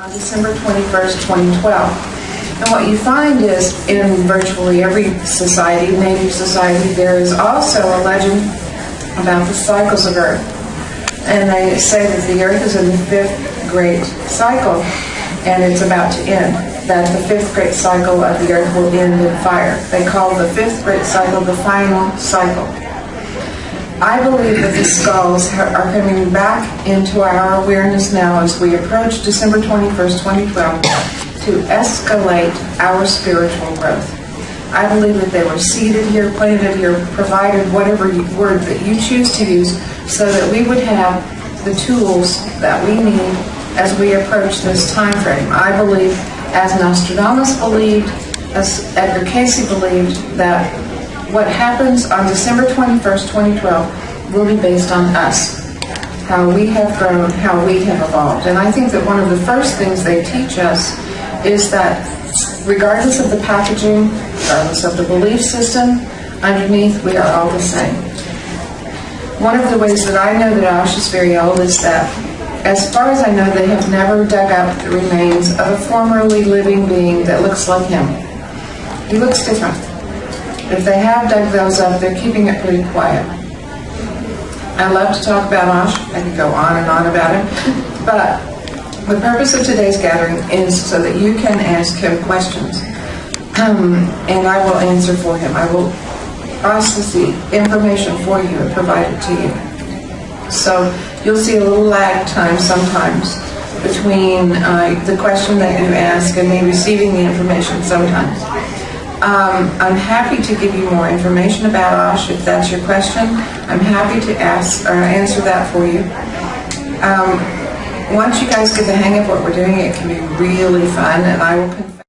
on December 21st, 2012. And what you find is in virtually every society, native society, there is also a legend about the cycles of Earth. And they say that the Earth is in the fifth great cycle and it's about to end. That the fifth great cycle of the Earth will end in fire. They call the fifth great cycle the final cycle. I believe that the skulls are coming back into our awareness now as we approach December 21st, 2012 to escalate our spiritual growth. I believe that they were seeded here, planted here, provided whatever word that you choose to use so that we would have the tools that we need as we approach this time frame. I believe, as Nostradamus believed, as Edgar Cayce believed, that what happens on December 21st, 2012 will be based on us, how we have grown, how we have evolved. And I think that one of the first things they teach us is that regardless of the packaging, regardless of the belief system, underneath we are all the same. One of the ways that I know that Ash is very old is that, as far as I know, they have never dug up the remains of a formerly living being that looks like him. He looks different. If they have dug those up, they're keeping it pretty quiet. I love to talk about Ash. I could go on and on about him. But the purpose of today's gathering is so that you can ask him questions. And I will answer for him. I will process the information for you and provide it to you. So you'll see a little lag time sometimes between the question that you ask and me receiving the information sometimes. I'm happy to give you more information about Ash if that's your question. I'm happy to answer that for you. Once you guys get the hang of what we're doing, it can be really fun, and I will